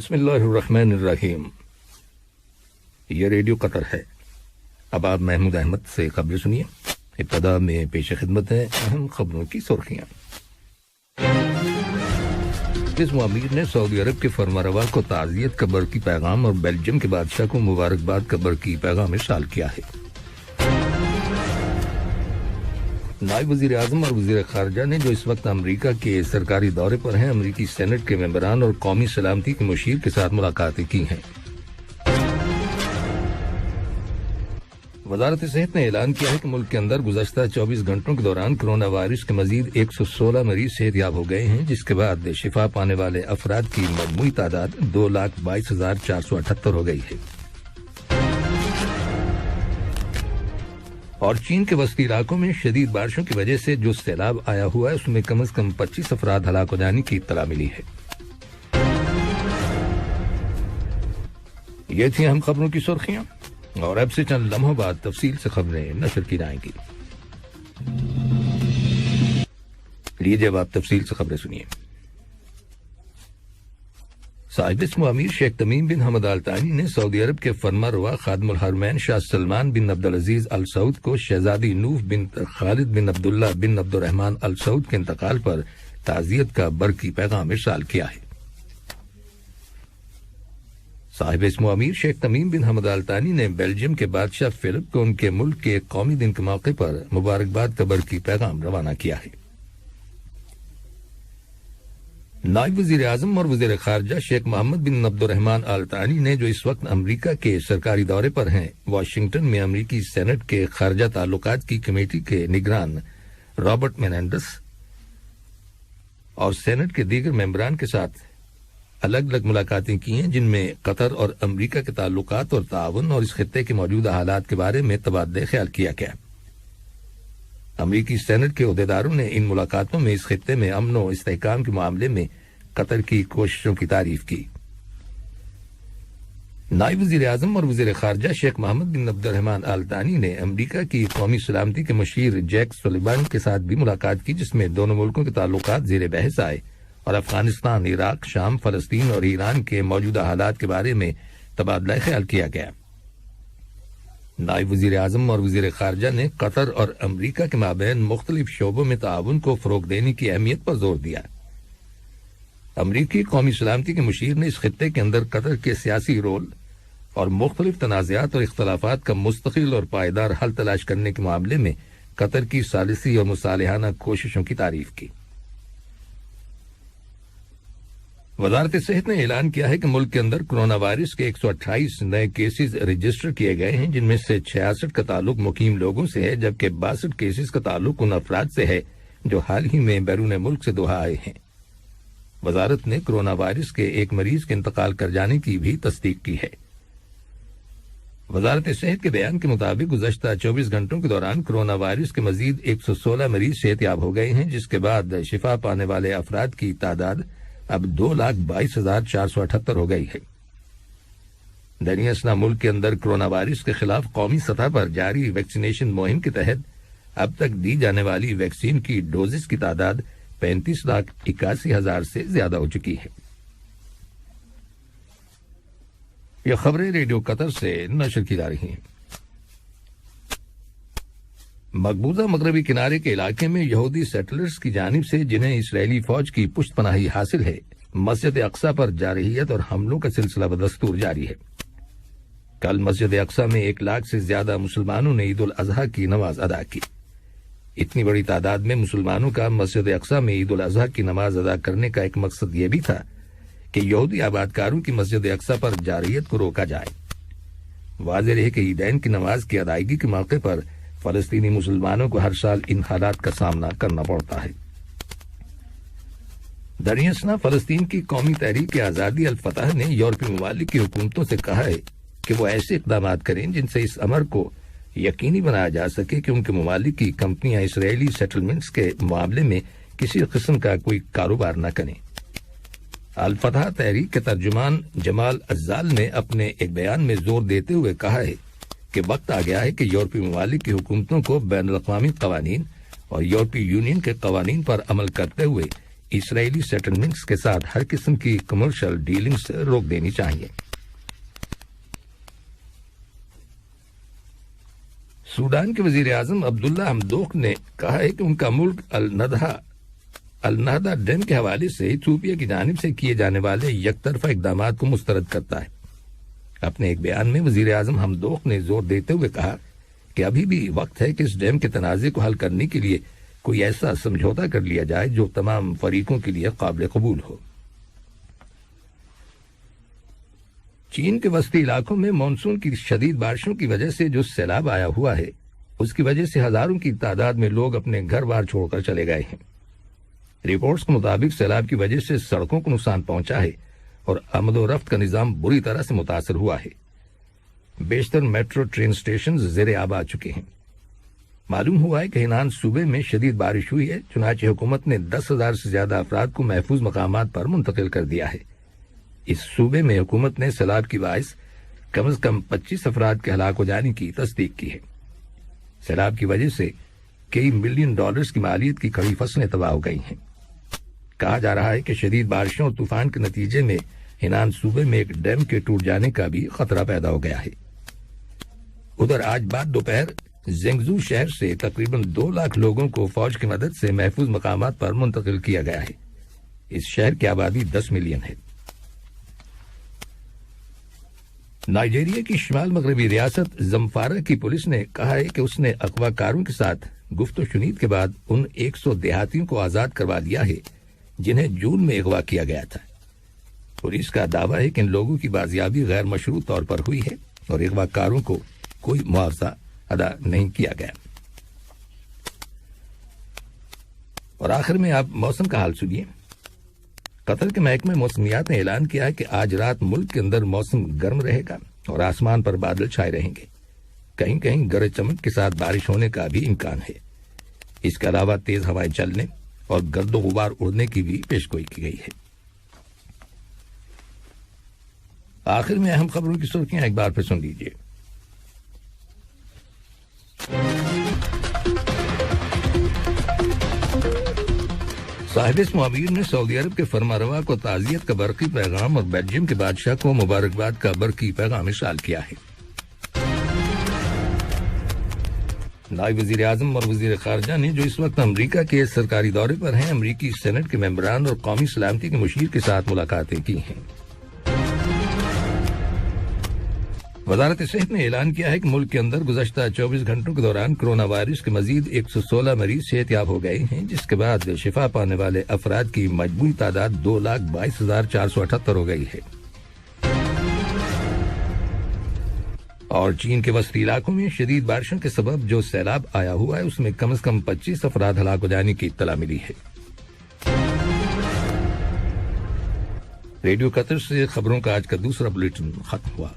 بسم اللہ الرحمن الرحیم۔ یہ ریڈیو قطر ہے۔ اب آپ محمود احمد سے خبریں سنیے۔ ابتدا میں پیش خدمت ہے اہم خبروں کی سرخیاں۔ اسم امیر نے سعودی عرب کے فرمانروا کو تعزیت کا برقی پیغام اور بیلجیم کے بادشاہ کو مبارکباد کا برقی پیغام ارسال کیا ہے۔ نائب وزیر اعظم اور وزیر خارجہ نے جو اس وقت امریکہ کے سرکاری دورے پر ہیں، امریکی سینٹ کے ممبران اور قومی سلامتی کے مشیر کے ساتھ ملاقاتیں کی ہیں۔ وزارت صحت نے اعلان کیا ہے کہ ملک کے اندر گزشتہ 24 گھنٹوں کے دوران کرونا وائرس کے مزید 116 مریض صحت یاب ہو گئے ہیں، جس کے بعد شفا پانے والے افراد کی مجموعی تعداد 2,22,478 ہو گئی ہے۔ اور چین کے وسطی علاقوں میں شدید بارشوں کی وجہ سے جو سیلاب آیا ہوا ہے، اس میں کم از کم 25 افراد ہلاک ہو جانے کی اطلاع ملی ہے۔ یہ تھیں اہم خبروں کی سرخیاں، اور اب سے چند لمحوں بعد تفصیل سے خبریں نشر کی جائیں گی۔ لیجیے اب آپ تفصیل سے خبریں سنیے۔ صاحب اسم امیر شیخ تمیم بن حمد آل ثانی نے سعودی عرب کے فرمانروا خادم الحرمین شاہ سلمان بن عبدالعزیز آل سعود کو شہزادی نوف بن خالد بن عبداللہ بن عبد الرحمن آل سعود کے انتقال پر تعزیت کا برقی پیغام ارسال کیا ہے۔ صاحب اسم امیر شیخ تمیم بن حمد آل ثانی نے بیلجیم کے بادشاہ فلپ کو ان کے ملک کے قومی دن کے موقع پر مبارکباد کا برقی پیغام روانہ کیا ہے۔ نائب وزیر اعظم اور وزیر خارجہ شیخ محمد بن عبد الرحمن آل ثانی نے جو اس وقت امریکہ کے سرکاری دورے پر ہیں، واشنگٹن میں امریکی سینٹ کے خارجہ تعلقات کی کمیٹی کے نگران رابرٹ مینینڈس اور سینٹ کے دیگر ممبران کے ساتھ الگ الگ ملاقاتیں کی ہیں، جن میں قطر اور امریکہ کے تعلقات اور تعاون اور اس خطے کے موجودہ حالات کے بارے میں تبادلہ خیال کیا گیا۔ امریکی سینٹ کے عہدیداروں نے ان ملاقاتوں میں اس خطے میں امن و استحکام کے معاملے میں قطر کی کوششوں کی تعریف کی۔ نائب وزیر اعظم اور وزیر خارجہ شیخ محمد بن عبد الرحمن آل ثانی نے امریکہ کی قومی سلامتی کے مشیر جیک سولیوان کے ساتھ بھی ملاقات کی، جس میں دونوں ملکوں کے تعلقات زیر بحث آئے اور افغانستان، عراق، شام، فلسطین اور ایران کے موجودہ حالات کے بارے میں تبادلہ خیال کیا گیا۔ نائب وزیر اعظم اور وزیر خارجہ نے قطر اور امریکہ کے مابین مختلف شعبوں میں تعاون کو فروغ دینے کی اہمیت پر زور دیا۔ امریکی قومی سلامتی کے مشیر نے اس خطے کے اندر قطر کے سیاسی رول اور مختلف تنازعات اور اختلافات کا مستقل اور پائیدار حل تلاش کرنے کے معاملے میں قطر کی ثالثی اور مصالحانہ کوششوں کی تعریف کی۔ وزارت صحت نے اعلان کیا ہے کہ ملک کے اندر کرونا وائرس کے 128 نئے کیسز رجسٹر کیے گئے ہیں، جن میں سے 66 کا تعلق مقیم لوگوں سے ہے، جبکہ 62 کیسز کا تعلق ان افراد سے ہے جو حال ہی میں بیرون ملک سے دوحہ آئے ہیں۔ وزارت نے کرونا وائرس کے ایک مریض کے انتقال کر جانے کی بھی تصدیق کی ہے۔ وزارت صحت کے بیان کے مطابق گزشتہ 24 گھنٹوں کے دوران کرونا وائرس کے مزید 116 مریض صحت یاب ہو گئے ہیں، جس کے بعد شفا پانے والے افراد کی تعداد اب 2,22,478 ہو گئی ہے۔ دریں ملک کے اندر کرونا وائرس کے خلاف قومی سطح پر جاری ویکسینیشن مہم کے تحت اب تک دی جانے والی ویکسین کی ڈوزز کی تعداد 35,81,000 سے زیادہ ہو چکی ہے۔ یہ خبریں ریڈیو قطر سے نشر کی جا رہی ہیں۔ مقبوضہ مغربی کنارے کے علاقے میں یہودی سیٹلرز کی جانب سے جنہیں اسرائیلی فوج کی پشت پناہی حاصل ہے، مسجد اقصی پر جارحیت اور حملوں کا سلسلہ بدستور جاری ہے۔ کل مسجد اقصی میں 1 لاکھ سے زیادہ مسلمانوں نے عید الاضحیٰ کی نماز ادا کی۔ اتنی بڑی تعداد میں مسلمانوں کا مسجد اقصی میں عید الاضحیٰ کی نماز ادا کرنے کا ایک مقصد یہ بھی تھا کہ یہودی آبادکاروں کی مسجد اقصی پر جارحیت کو روکا جائے۔ واضح ہے کہ عیدین کی نماز کی ادائیگی کے موقع پر فلسطینی مسلمانوں کو ہر سال ان حالات کا سامنا کرنا پڑتا ہے۔ دریں فلسطین کی قومی تحریک آزادی الفتح نے یورپی ممالک کی حکومتوں سے کہا ہے کہ وہ ایسے اقدامات کریں جن سے اس امر کو یقینی بنایا جا سکے کہ ان کے ممالک کی کمپنیاں اسرائیلی سیٹلمنٹس کے معاملے میں کسی قسم کا کوئی کاروبار نہ کریں۔ الفتح تحریک کے ترجمان جمال عزال نے اپنے ایک بیان میں زور دیتے ہوئے کہا ہے کہ وقت آ گیا ہے کہ یورپی ممالک کی حکومتوں کو بین الاقوامی قوانین اور یورپی یونین کے قوانین پر عمل کرتے ہوئے اسرائیلی سیٹلمنٹس کے ساتھ ہر قسم کی کمرشل ڈیلنگز روک دینی چاہیے۔ سوڈان کے وزیر اعظم عبداللہ حمدوک نے کہا ہے کہ ان کا ملک النہدہ ڈیم کے حوالے سے ایتھوپیا کی جانب سے کیے جانے والے یک طرفہ اقدامات کو مسترد کرتا ہے۔ اپنے ایک بیان میں وزیر اعظم حمدوک نے زور دیتے ہوئے کہا کہ ابھی بھی وقت ہے کہ اس ڈیم کے تنازع کو حل کرنے کے لیے کوئی ایسا سمجھوتا کر لیا جائے جو تمام فریقوں کے لیے قابل قبول ہو۔ چین کے وسطی علاقوں میں مانسون کی شدید بارشوں کی وجہ سے جو سیلاب آیا ہوا ہے، اس کی وجہ سے ہزاروں کی تعداد میں لوگ اپنے گھر بار چھوڑ کر چلے گئے ہیں۔ رپورٹس کے مطابق سیلاب کی وجہ سے سڑکوں کو نقصان پہنچا ہے اور آمد و رفت کا نظام بری طرح سے متاثر ہوا ہے۔ بیشتر میٹرو ٹرین سٹیشن زیر آب آ چکے ہیں۔ معلوم ہوا ہے کہ ہینان صوبے میں شدید بارش ہوئی ہے، چنانچہ حکومت نے 10,000 سے زیادہ افراد کو محفوظ مقامات پر منتقل کر دیا ہے۔ اس صوبے میں حکومت نے سیلاب کی باعث کم از کم 25 افراد کے ہلاک ہو جانے کی تصدیق کی ہے۔ سیلاب کی وجہ سے کئی ملین ڈالرز کی مالیت کی کھڑی فصلیں تباہ ہو گئی ہیں۔ کہا جا رہا ہے کہ شدید بارشوں اور طوفان کے نتیجے میں ہینان صوبے میں ایک ڈیم کے ٹوٹ جانے کا بھی خطرہ پیدا ہو گیا ہے۔ ادھر آج بعد دوپہر زنگزو شہر سے تقریباً 2 لاکھ لوگوں کو فوج کی مدد سے محفوظ مقامات پر منتقل کیا گیا ہے۔ اس شہر کی آبادی 10 ملین ہے۔ نائجیریا کی شمال مغربی ریاست زمفارا کی پولیس نے کہا ہے کہ اس نے اغوا کاروں کے ساتھ گفت و شنید کے بعد ان 100 دیہاتیوں کو آزاد کروا دیا ہے جنہیں جون میں اغوا کیا گیا تھا۔ پولیس کا دعویٰ ہے کہ ان لوگوں کی بازیابی غیر مشروط طور پر ہوئی ہے اور اغوا کاروں کو کوئی معاوضہ ادا نہیں کیا گیا۔ اور آخر میں آپ موسم کا حال سنیے۔ قطر کے محکمہ موسمیات نے اعلان کیا ہے کہ آج رات ملک کے اندر موسم گرم رہے گا اور آسمان پر بادل چھائے رہیں گے۔ کہیں کہیں گرج چمک کے ساتھ بارش ہونے کا بھی امکان ہے۔ اس کے علاوہ تیز ہوائیں چلنے اور گرد و غبار اڑنے کی بھی پیشگوئی کی گئی ہے۔ آخر میں اہم خبروں کی سرخیاں ایک بار پھر سن لیجیے۔ صاحب معاویر نے سعودی عرب کے فرمانروا کو تعزیت کا برقی پیغام اور بیلجیم کے بادشاہ کو مبارکباد کا برقی پیغام ارسال کیا ہے۔ نائب وزیر اعظم اور وزیر خارجہ نے جو اس وقت امریکہ کے سرکاری دورے پر ہیں، امریکی سینٹ کے ممبران اور قومی سلامتی کے مشیر کے ساتھ ملاقاتیں کی ہیں۔ وزارت صحت نے اعلان کیا ہے کہ ملک کے اندر گزشتہ 24 گھنٹوں کے دوران کرونا وائرس کے مزید 116 مریض صحت یاب ہو گئے ہیں، جس کے بعد شفا پانے والے افراد کی مجموعی تعداد 2,22,478 ہو گئی ہے۔ اور چین کے وسطی علاقوں میں شدید بارشوں کے سبب جو سیلاب آیا ہوا ہے، اس میں کم از کم 25 افراد ہلاک ہو جانے کی اطلاع ملی ہے۔ ریڈیو قطر سے خبروں کا آج کا دوسرا بلیٹن ختم ہوا۔